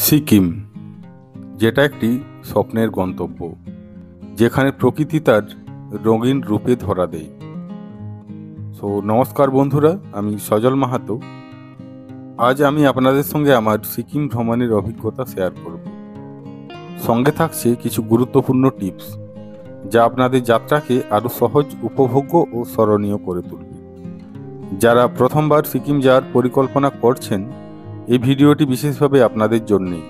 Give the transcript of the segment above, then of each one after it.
সিকিম, যেটা একটি স্বপ্নের গন্তব্য, যেখানে প্রকৃতি তার রঙিন রূপে ধরা দেয়। নমস্কার বন্ধুরা, আমি সজল মাহাতো। আজ আমি আপনাদের সঙ্গে আমার সিকিম ভ্রমণের অভিজ্ঞতা শেয়ার করব। সঙ্গে থাকছে কিছু গুরুত্বপূর্ণ টিপস, যা আপনাদের যাত্রাকে আরও সহজ, উপভোগ্য ও স্মরণীয় করে তুলবে। যারা প্রথমবার সিকিম যাওয়ার পরিকল্পনা করছেন, এই ভিডিওটি বিশেষভাবে আপনাদের জন্যেই।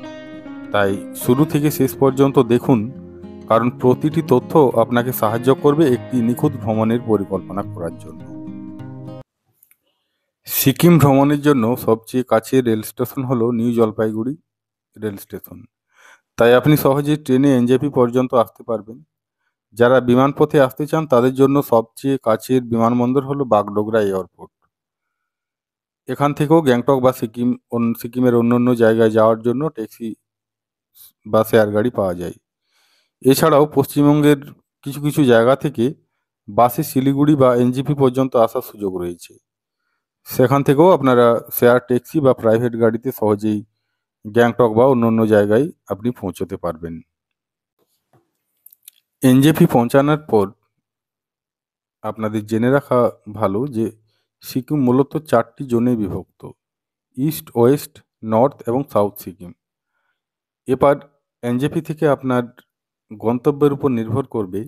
তাই শুরু থেকে শেষ পর্যন্ত দেখুন, কারণ প্রতিটি তথ্য আপনাকে সাহায্য করবে একটি নিখুঁত ভ্রমণের পরিকল্পনা করার জন্য। সিকিম ভ্রমণের জন্য সবচেয়ে কাছের রেল স্টেশন হলো নিউ জলপাইগুড়ি রেল স্টেশন। তাই আপনি সহজে ট্রেনে এনজেপি পর্যন্ত আসতে পারবেন। যারা বিমানপথে আসতে চান তাদের জন্য সবচেয়ে কাছের বিমানবন্দর হলো বাগডোগরা এয়ারপোর্ট। এখান থেকেও গ্যাংটক বা সিকিমের অন্য জায়গায় যাওয়ার জন্য ট্যাক্সি বা শেয়ার গাড়ি পাওয়া যায়। এছাড়াও পশ্চিমবঙ্গের কিছু কিছু জায়গা থেকে বাসে শিলিগুড়ি বা এনজেপি পর্যন্ত আসার সুযোগ রয়েছে। সেখান থেকেও আপনারা শেয়ার ট্যাক্সি বা প্রাইভেট গাড়িতে সহজেই গ্যাংটক বা অন্য জায়গায় আপনি পৌঁছতে পারবেন। এনজেপি পৌঁছানোর পর আপনাদের জেনে রাখা ভালো যে সিকিম মূলত 4টি জোনে বিভক্ত: ইস্ট, ওয়েস্ট, নর্থ এবং সাউথ সিকিম। এবার এনজেপি থেকে আপনার গন্তব্যের উপর নির্ভর করবে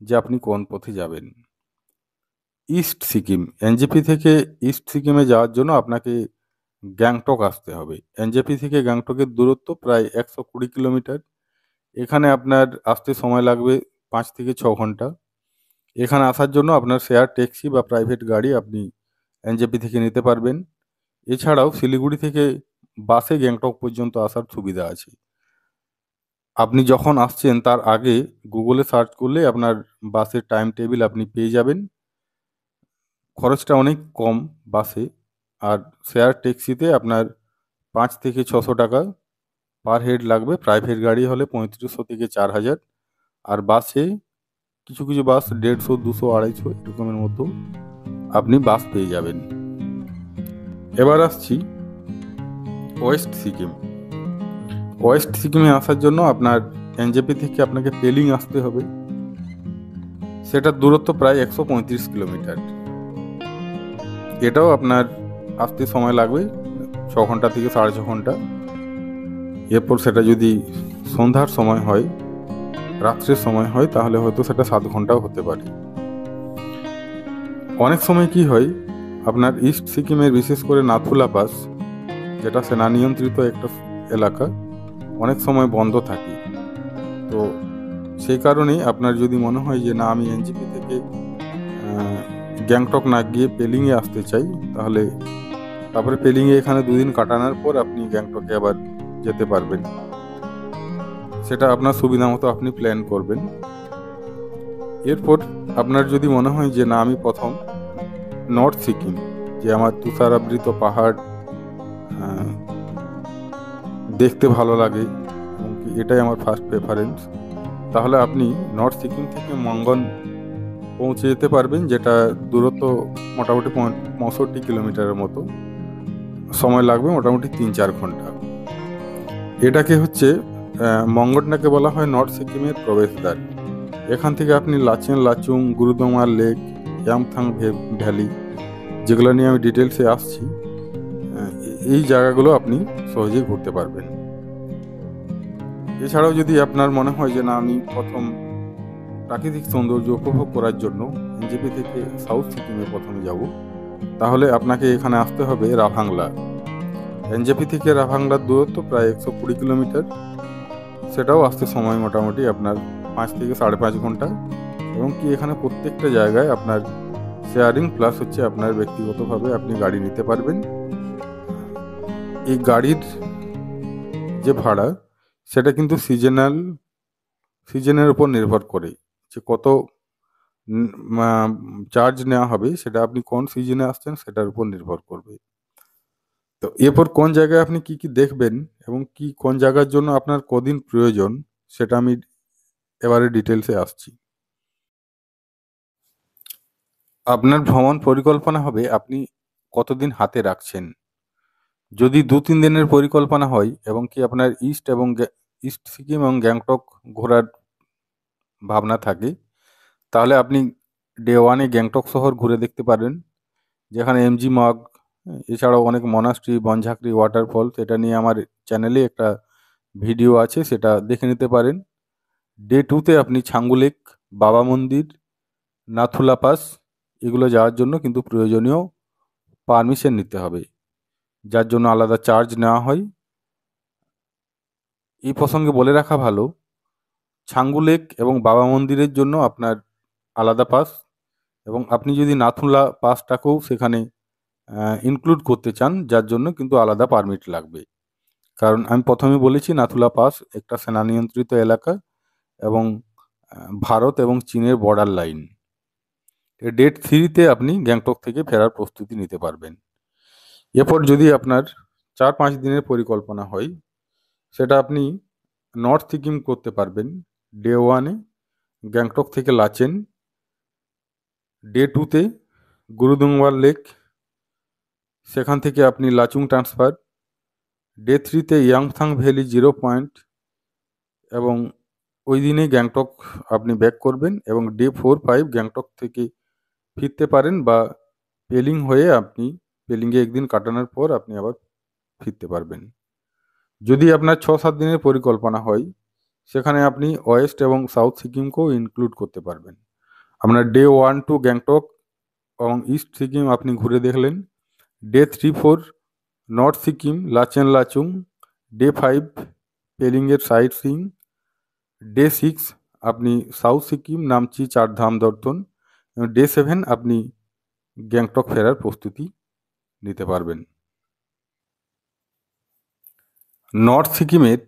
যে আপনি কোন পথে যাবেন। ইস্ট সিকিম, এনজেপি থেকে ইস্ট সিকিমে যাওয়ার জন্য আপনাকে গ্যাংটক আসতে হবে। এনজেপি থেকে গ্যাংটকের দূরত্ব প্রায় 120 কিলোমিটার। এখানে আপনার আসতে সময় লাগবে 5 থেকে 6 ঘন্টা। এখানে আসার জন্য আপনার শেয়ার ট্যাক্সি বা প্রাইভেট গাড়ি আপনি এনজেপি থেকে নিতে পারবেন। এছাড়াও শিলিগুড়ি থেকে বাসে গ্যাংটক পর্যন্ত আসার সুবিধা আছে। আপনি যখন আসছেন তার আগে গুগলে সার্চ করলে আপনার বাসের টাইম টেবিল আপনি পেয়ে যাবেন। খরচটা অনেক কম বাসে, আর শেয়ার ট্যাক্সিতে আপনার 5 থেকে 600 টাকা পার হেড লাগবে। প্রাইভেট গাড়ি হলে 3500 থেকে 4000, আর বাসে কিছু কিছু বাস 150, 200, 250 এরকমের মতো আপনি বাস পেয়ে যাবেন। এবার আসছি ওয়েস্ট সিকিম। ওয়েস্ট সিকিমে আসার জন্য আপনার এনজেপি থেকে আপনাকে পেলিং আসতে হবে। সেটার দূরত্ব প্রায় 135 কিলোমিটার। এটাও আপনার আসতে সময় লাগবে 6 ঘন্টা থেকে 6.5 ঘন্টা। এরপর সেটা যদি সন্ধ্যার সময় হয়, রাত্রের সময় হয়, তাহলে হয়তো সেটা 7 ঘন্টাও হতে পারে। অনেক সময় কি হয়, আপনার ইস্ট সিকিমের বিশেষ করে নাথুলা পাস, যেটা সেনা নিয়ন্ত্রিত একটা এলাকা, অনেক সময় বন্ধ থাকে। তো সেই কারণেই আপনার যদি মনে হয় যে না, আমি এনজেপি থেকে গ্যাংটক না গিয়ে পেলিংয়ে আসতে চাই, তারপরে পেলিংয়ে এখানে 2 দিন কাটানোর পর আপনি গ্যাংটকে আবার যেতে পারবেন। সেটা আপনার সুবিধা মতো আপনি প্ল্যান করবেন। এরপর আপনার যদি মনে হয় যে না, আমি প্রথম নর্থ সিকিম, যে আমার তুষারাবৃত পাহাড় দেখতে ভালো লাগে এবং এটাই আমার ফার্স্ট প্রেফারেন্স, তাহলে আপনি নর্থ সিকিম থেকে মঙ্গন পৌঁছে যেতে পারবেন, যেটা দূরত্ব মোটামুটি 65 কিলোমিটারের মতো। সময় লাগবে মোটামুটি 3-4 ঘন্টা। এটাকে হচ্ছে মঙ্গনটাকে বলা হয় নর্থ সিকিমের প্রবেশদ্বার। এখান থেকে আপনি লাচেন লাচুং, গুরুদোমার লেক, ইয়ামথাং ভ্যালি, যেগুলো নিয়ে আমি ডিটেলসে আসছি, এই জায়গাগুলো আপনি সহজেই ঘুরতে পারবেন। এছাড়াও যদি আপনার মনে হয় যে না, আমি প্রথম প্রাকৃতিক সৌন্দর্য উপভোগ করার জন্য এনজেপি থেকে সাউথ সিকিমে প্রথমে যাব, তাহলে আপনাকে এখানে আসতে হবে রাভাংলা। এনজেপি থেকে রাভাংলার দূরত্ব প্রায় 120 কিলোমিটার। সেটাও আসতে সময় মোটামুটি আপনার 5 থেকে 5.5 ঘন্টা। এবং কি এখানে প্রত্যেকটা জায়গায় আপনার শেয়ারিং প্লাস হচ্ছে আপনার ব্যক্তিগতভাবে আপনি গাড়ি নিতে পারবেন। এই গাড়ির যে ভাড়া, সেটা কিন্তু সিজনের উপর নির্ভর করে যে কত চার্জ নেওয়া হবে। সেটা আপনি কোন সিজনে আসছেন সেটার উপর নির্ভর করবে। তো এরপর কোন জায়গায় আপনি কি কি দেখবেন এবং কোন জায়গার জন্য আপনার কদিন প্রয়োজন, সেটা আমি এবারে ডিটেলসে আসছি। আপনার ভ্রমণ পরিকল্পনা হবে আপনি কতদিন হাতে রাখছেন। যদি 2-3 দিনের পরিকল্পনা হয় এবং কি আপনার ইস্ট সিকিম এবং গ্যাংটক ঘোরার ভাবনা থাকে, তাহলে আপনি ডে 1 এ গ্যাংটক শহর ঘুরে দেখতে পারেন, যেখানে এমজি মার্গ, এছাড়াও অনেক মনাস্ট্রি, বনঝাঁকরি ওয়াটারফল, এটা নিয়ে আমার চ্যানেলে একটা ভিডিও আছে, সেটা দেখে নিতে পারেন। ডে 2 তে আপনি ছাঙ্গু লেক, বাবা মন্দির, নাথুলা পাস, এগুলো যাওয়ার জন্য কিন্তু প্রয়োজনীয় পারমিশন নিতে হবে, যার জন্য আলাদা চার্জ নেওয়া হয়। এই প্রসঙ্গে বলে রাখা ভালো, ছাঙ্গু লেক এবং বাবা মন্দিরের জন্য আপনার আলাদা পাস, এবং আপনি যদি নাথুলা পাসটাকেও সেখানে ইনক্লুড করতে চান, যার জন্য কিন্তু আলাদা পারমিট লাগবে। কারণ আমি প্রথমে বলেছি নাথুলা পাস একটা সেনা নিয়ন্ত্রিত এলাকা এবং ভারত এবং চীনের বর্ডার লাইন। ডেট 3-তে আপনি গ্যাংটক থেকে ফেরার প্রস্তুতি নিতে পারবেন। এরপর যদি আপনার 4-5 দিনের পরিকল্পনা হয়, সেটা আপনি নর্থ সিকিম করতে পারবেন। ডে 1-এ গ্যাংটক থেকে লাচেন, ডে 2-তে গুরুদুংবার লেক, সেখান থেকে আপনি লাচুং ট্রান্সফার, ডে 3-তে ইয়াংথাং ভ্যালি 0 পয়েন্ট, এবং ওই দিনে গ্যাংটক আপনি ব্যাক করবেন, এবং ডে 4-5 গ্যাংটক থেকে ফিরতে পারেন, বা পেলিং হয়ে আপনি পেলিংয়ে একদিন কাটানোর পর আপনি আবার ফিরতে পারবেন। যদি আপনার 6-7 দিনের পরিকল্পনা হয়, সেখানে আপনি ওয়েস্ট এবং সাউথ সিকিমকেও ইনক্লুড করতে পারবেন। আপনার ডে 1-2 গ্যাংটক এবং ইস্ট সিকিম আপনি ঘুরে দেখলেন, day 3-4 north Sikkim, Lachen Lachung, day 5 পেলিংয়ের সাইট সিইং, ডে 6 আপনি সাউথ সিকিম, নামচি, চারধাম দর্শন, এবং ডে 7 আপনি গ্যাংটক ফেরার প্রস্তুতি নিতে পারবেন। নর্থ সিকিমের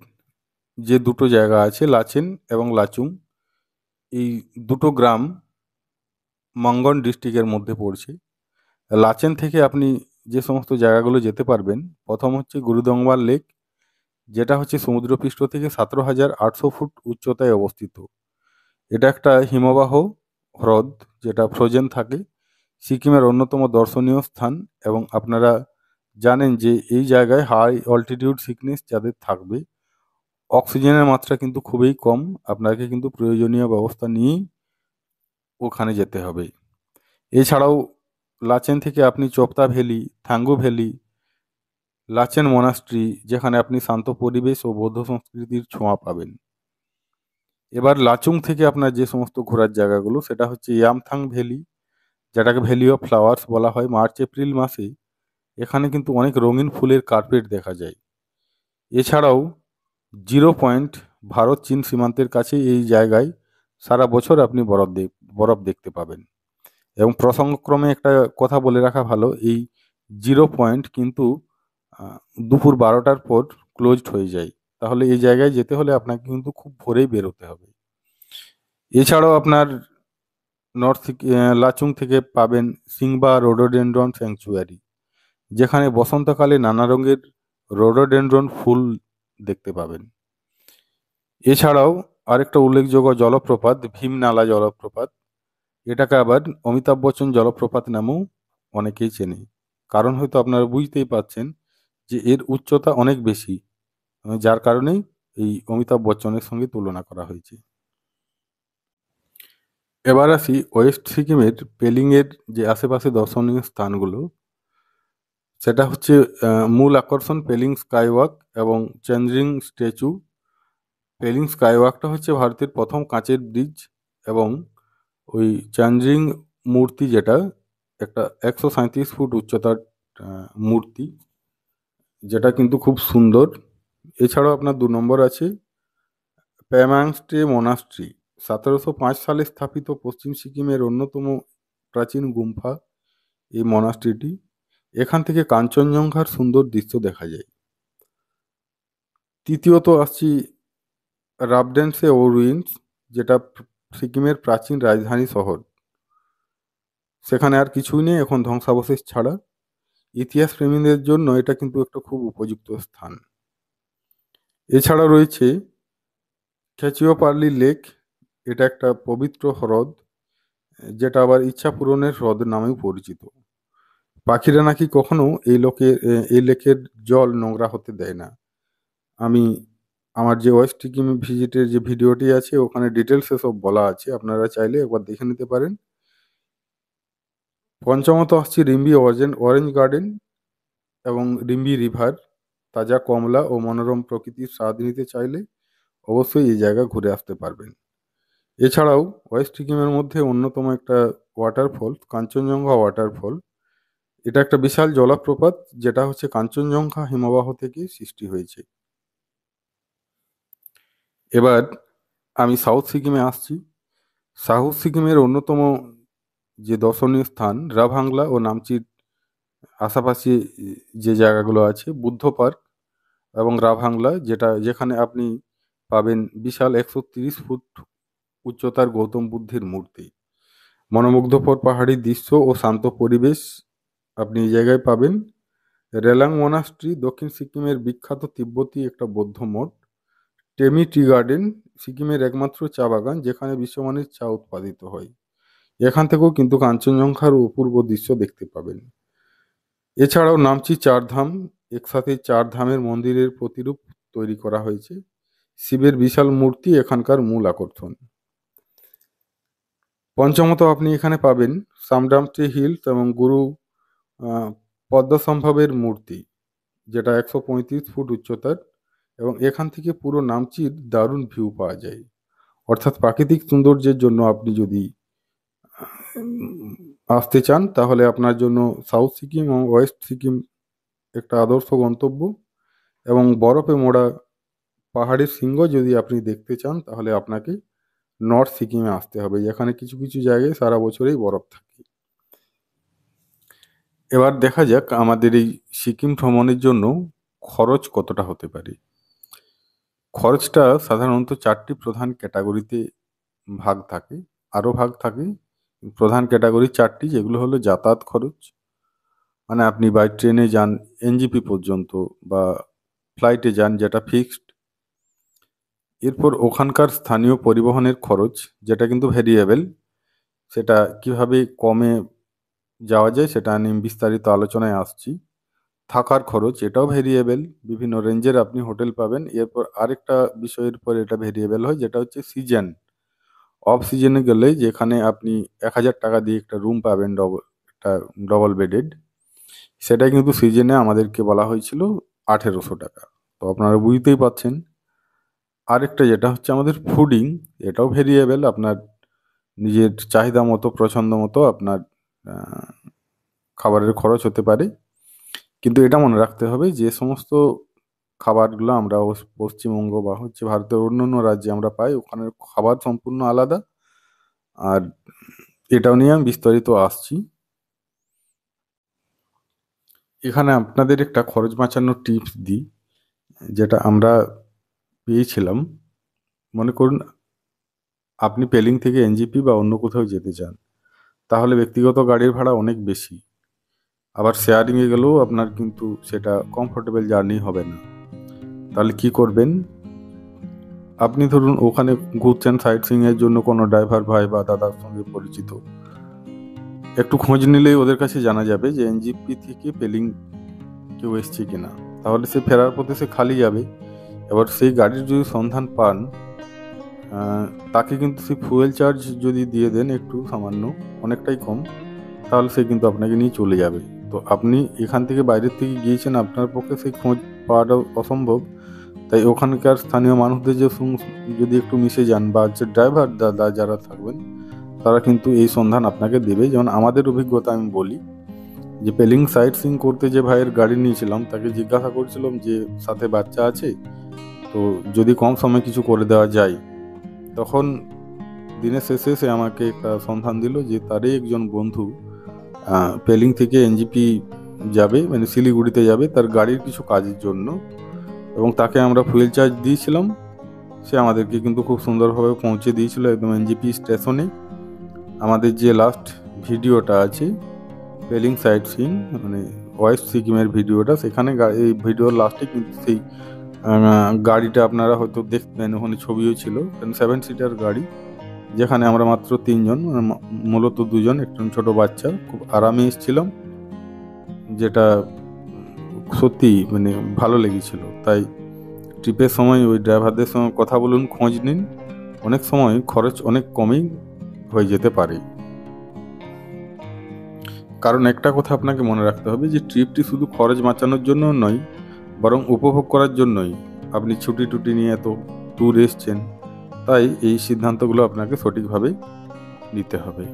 যে দুটো জায়গা আছে, লাচেন এবং লাচুং, এই দুটো গ্রাম মঙ্গন ডিস্ট্রিক্টের মধ্যে পড়ছে। লাচেন থেকে আপনি যে সমস্ত জায়গাগুলো যেতে পারবেন, প্রথম হচ্ছে গুরুদংবার লেক, যেটা হচ্ছে সমুদ্রপৃষ্ঠ থেকে 17,800 ফুট উচ্চতায় অবস্থিত। এটা একটা হিমবাহ হ্রদ, যেটা ফ্রোজেন থাকে, সিকিমের অন্যতম দর্শনীয় স্থান। এবং আপনারা জানেন যে এই জায়গায় হাই অল্টিটিউড সিকনেস যাদের থাকবে, অক্সিজেনের মাত্রা কিন্তু খুবই কম, আপনাকে কিন্তু প্রয়োজনীয় ব্যবস্থা নিয়েই ওখানে যেতে হবে। এছাড়াও লাচেন থেকে আপনি Chopta valley, Thangu valley, Lachen monastery, যেখানে আপনি শান্ত পরিবেশ ও বৌদ্ধ সংস্কৃতির ছোঁয়া পাবেন। এবার লাচুং থেকে আপনার যে সমস্ত ঘোরার জায়গাগুলো, সেটা হচ্ছে ইয়ামথাং ভ্যালি, যেটাকে ভ্যালি অফ ফ্লাওয়ার্স বলা হয়। মার্চ এপ্রিল মাসে এখানে কিন্তু অনেক রঙিন ফুলের কার্পেট দেখা যায়। এছাড়াও 0 পয়েন্ট, ভারত চীন সীমান্তের কাছে এই জায়গায় সারা বছর আপনি বরফ দেখতে পাবেন। এবং প্রসঙ্গক্রমে একটা কথা বলে রাখা ভালো, এই 0 পয়েন্ট কিন্তু দুপুর 12টার পর ক্লোজড হয়ে যায়। তাহলে এই জায়গায় যেতে হলে আপনাকে কিন্তু খুব ভোরেই বেরোতে হবে। এছাড়াও আপনার লাচুং থেকে পাবেন সিংবা রোডোডেনড্রন স্যাংচুয়ারি, যেখানে বসন্তকালে নানা রঙের রোডোডেনড্রন ফুল দেখতে পাবেন। এছাড়াও আরেকটা উল্লেখযোগ্য জলপ্রপাত ভীমনালা জলপ্রপাত, এটাকে আবার অমিতাভ বচ্চন জলপ্রপাত নামেও অনেকেই চেনে। কারণ হয়তো আপনারা বুঝতেই পারছেন যে এর উচ্চতা অনেক বেশি, যার কারণেই এই অমিতাভ বচ্চনের সঙ্গে তুলনা করা হয়েছে। এবার আসি ওয়েস্ট সিকিমের পেলিংয়ের যে আশেপাশে দর্শনীয় স্থানগুলো, সেটা হচ্ছে মূল আকর্ষণ পেলিং স্কাইওয়াক এবং চেনজিং স্ট্যাচু। পেলিং স্কাইওয়াকটা হচ্ছে ভারতের প্রথম কাঁচের ব্রিজ, এবং ওই চেনজিং মূর্তি, যেটা একটা 137 ফুট উচ্চতার মূর্তি, যেটা কিন্তু খুব সুন্দর। এছাড়াও আপনার 2 নম্বর আছে প্যামাংস্টে মোনাস্ট্রি, 1705 সালে স্থাপিত পশ্চিম সিকিমের অন্যতম প্রাচীন গুম্ফা এই মনাস্ট্রিটি। এখান থেকে কাঞ্চনজঙ্ঘার সুন্দর দৃশ্য দেখা যায়। তৃতীয়ত আসছি রাবডেন্সে ও রুইন্স, যেটা সিকিমের প্রাচীন রাজধানী শহর। সেখানে আর কিছুই নেই এখন ধ্বংসাবশেষ ছাড়া। ইতিহাস প্রেমীদের জন্য এটা কিন্তু একটা খুব উপযুক্ত স্থান। এছাড়া রয়েছে খেচিওপার্লি লেক, এটা একটা পবিত্র হ্রদ, যেটা আবার ইচ্ছা পূরণের হ্রদ নামেও পরিচিত। পাখিরা নাকি কখনো এই লেকের জল নোংরা হতে দেয় না। আমি আমার যে ওয়েস্ট সিকিম ভিজিটের যে ভিডিওটি আছে ওখানে ডিটেলসে সব বলা আছে, আপনারা চাইলে একবার দেখে নিতে পারেন। পঞ্চমত আসছি রিম্বি অরেঞ্জ গার্ডেন এবং রিম্বি রিভার। তাজা কমলা ও মনোরম প্রকৃতির স্বাদ নিতে চাইলে অবশ্যই এই জায়গা ঘুরে আসতে পারবেন। এছাড়াও ওয়েস্ট সিকিমের মধ্যে অন্যতম একটা ওয়াটারফল কাঞ্চনজঙ্ঘা ওয়াটারফল। এটা একটা বিশাল জলপ্রপাত যেটা হচ্ছে কাঞ্চনজঙ্ঘা হিমবাহ থেকে সৃষ্টি হয়েছে। এবার আমি সাউথ সিকিমে আসছি। সাউথ সিকিমের অন্যতম যে দর্শনীয় স্থান রাভাংলা ও নামচির আশাপাশি যে জায়গাগুলো আছে বুদ্ধ পার্ক এবং রাভাংলা, যেখানে আপনি পাবেন বিশাল 130 ফুট উচ্চতার গৌতম বুদ্ধের মূর্তি। মনোমুগ্ধকর পাহাড়ি দৃশ্য ও শান্ত পরিবেশ আপনি এই জায়গায় পাবেন। রেলাং মনাস্ট্রি দক্ষিণ সিকিমের বিখ্যাত তিব্বতী একটা বৌদ্ধ মঠ। টেমি টি গার্ডেন সিকিমের একমাত্র চা বাগান যেখানে বিশ্বমানের চা উৎপাদিত হয়। এখান থেকেও কিন্তু কাঞ্চনজঙ্ঘার অপূর্ব দৃশ্য দেখতে পাবেন। এছাড়াও নামচি চারধাম, একসাথে চার ধামের মন্দিরের প্রতিরূপ তৈরি করা হয়েছে। শিবের বিশাল মূর্তি এখানকার মূল আকর্ষণ। পঞ্চমত আপনি এখানে পাবেন সামডামট্রি হিলস এবং গুরু পদ্মসম্ভবের মূর্তি, যেটা 135 ফুট উচ্চতার, এবং এখান থেকে পুরো নামচির দারুণ ভিউ পাওয়া যায়। অর্থাৎ প্রাকৃতিক সৌন্দর্যের জন্য আপনি যদি আসতে চান তাহলে আপনার জন্য সাউথ সিকিম এবং ওয়েস্ট সিকিম একটা আদর্শ গন্তব্য। এবং বরফে মোড়া পাহাড়ের শৃঙ্গ যদি আপনি দেখতে চান তাহলে আপনাকে নর্থ সিকিমে আসতে হবে, যেখানে কিছু কিছু জায়গায় সারা বছরেই বরফ থাকে। এবার দেখা যাক আমাদের এই সিকিম ভ্রমণের জন্য খরচ কতটা হতে পারে। খরচটা সাধারণত 4টি প্রধান ক্যাটাগরিতে ভাগ থাকে, আরও ভাগ থাকে। প্রধান ক্যাটাগরি 4টি, যেগুলো হলো যাতায়াত খরচ, মানে আপনি বাই ট্রেনে যান এনজিপি পর্যন্ত বা ফ্লাইটে যান যেটা ফিক্সড। এরপর ওখানকার স্থানীয় পরিবহনের খরচ, যেটা কিন্তু ভেরিয়েবল, সেটা কিভাবে কমে যাওয়া যায় সেটা আমি বিস্তারিত আলোচনায় আসছি। থাকার খরচ, এটাও ভেরিয়েবল, বিভিন্ন রেঞ্জের আপনি হোটেল পাবেন। এরপর আরেকটা বিষয়ের পর এটা ভেরিয়েবল হয়, যেটা হচ্ছে সিজন। অফ সিজনে গেলে যেখানে আপনি 1000 টাকা দিয়ে একটা রুম পাবেন ডবল বেডেড, সেটা কিন্তু সিজনে আমাদেরকে বলা হয়েছিল 1800 টাকা। তো আপনারা বুঝতেই পারছেন। আরেকটা যেটা হচ্ছে আমাদের ফুডিং, এটাও ভেরিয়েবল, আপনার নিজের চাহিদা মতো পছন্দ মতো আপনার খাবারের খরচ হতে পারে। কিন্তু এটা মনে রাখতে হবে যে সমস্ত খাবারগুলো আমরা পশ্চিমবঙ্গ বা হচ্ছে ভারতের অন্যান্য রাজ্যে আমরা পাই, ওখানের খাবার সম্পূর্ণ আলাদা। আর এটাও নিয়ে আমি বিস্তারিত আসছি। এখানে আপনাদের একটা খরচ বাঁচানোর টিপস দিই, যেটা আমরা পেয়েছিলাম। মনে করুন আপনি পেলিং থেকে এনজিপি বা অন্য কোথাও যেতে চান, তাহলে ব্যক্তিগত গাড়ির ভাড়া অনেক বেশি। আবার শেয়ারিংয়ে গেলেও আপনার কিন্তু সেটা কমফোর্টেবল জার্নি হবে না। তাহলে কি করবেন, আপনি ধরুন ওখানে ঘুরছেন সাইট সিইংয়ের জন্য, কোনো ড্রাইভার ভাই বা দাদার সঙ্গে পরিচিত, একটু খোঁজ নিলেই ওদের কাছে জানা যাবে যে এনজিপি থেকে পেলিং কেউ এসছে কিনা। তাহলে সে ফেরার পথে সে খালি যাবে। এবার সেই গাড়ির যদি সন্ধান পান, তাকে কিন্তু সেই ফুয়েল চার্জ যদি দিয়ে দেন একটু সামান্য, অনেকটাই কম, তাহলে সে কিন্তু আপনাকে নিয়ে চলে যাবে। তো আপনি এখান থেকে বাইরের থেকে গিয়েছেন, আপনার পক্ষে সেই খোঁজ পাওয়াটা অসম্ভব। তাই ওখানকার স্থানীয় মানুষদের যদি একটু মিশে যান, বা যে ড্রাইভার দাদা যারা থাকবেন তারা কিন্তু এই সন্ধান আপনাকে দেবে। যেমন আমাদের অভিজ্ঞতা আমি বলি, যে পেলিং সাইট সিইং করতে যে ভাইয়ের গাড়ি নিয়েছিলাম তাকে জিজ্ঞাসা করছিলাম যে সাথে বাচ্চা আছে, তো যদি কম সময় কিছু করে দেওয়া যায়। তখন দিনের শেষে সে আমাকে একটা সন্ধান দিল যে তারই একজন বন্ধু পেলিং থেকে এনজিপি যাবে, মানে শিলিগুড়িতে যাবে তার গাড়ির কিছু কাজের জন্য, এবং তাকে আমরা ফুয়েল চার্জ দিয়েছিলাম। সে আমাদেরকে কিন্তু খুব সুন্দরভাবে পৌঁছে দিয়েছিল একদম এনজিপি স্টেশনে। আমাদের যে লাস্ট ভিডিওটা আছে পেলিং সাইট সিইং মানে ওয়েস্ট সিকিমের ভিডিওটা, সেখানে এই ভিডিওর লাস্টে কিন্তু সেই গাড়িটা আপনারা হয়তো দেখবেন, ওখানে ছবিও ছিল। 7 সিটার গাড়ি, যেখানে আমরা মাত্র 3 জন, মূলত 2 জন, একজন ছোট বাচ্চা, খুব আরামে এসেছিলাম। যেটা সত্যি মানে ভালো লেগেছিল। তাই ট্রিপের সময় ওই ড্রাইভারদের সঙ্গে কথা বলুন, খোঁজ নিন, অনেক সময় খরচ অনেক কমেই হয়ে যেতে পারে। কারণ একটা কথা আপনাকে মনে রাখতে হবে যে ট্রিপটি শুধু খরচ বাঁচানোর জন্য নয়, বরং উপভোগ করার জন্যই। আপনি ছুটি টুটি নিয়ে এত ট্যুর এসছেন, তাই এই সিদ্ধান্তগুলো আপনাকে সঠিকভাবে নিতে হবে।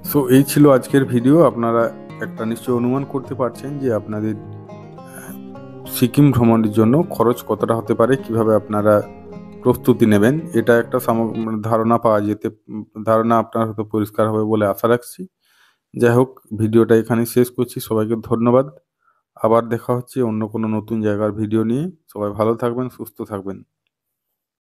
সো এই ছিল আজকের ভিডিও। আপনারা একটা নিশ্চয় অনুমান করতে পারছেন যে আপনাদের সিকিম ভ্রমণের জন্য খরচ কতটা হতে পারে, কিভাবে আপনারা প্রস্তুতি নেবেন। এটা একটা ধারণা পাওয়া যেতে ধারণা আপনার হয়তো পরিষ্কার হবে বলে আশা রাখছি। যাই হোক, ভিডিওটা এখানে শেষ করছি। সবাইকে ধন্যবাদ। আবার দেখা হচ্ছে অন্য কোনো নতুন জায়গার ভিডিও নিয়ে। সবাই ভালো থাকবেন, সুস্থ থাকবেন।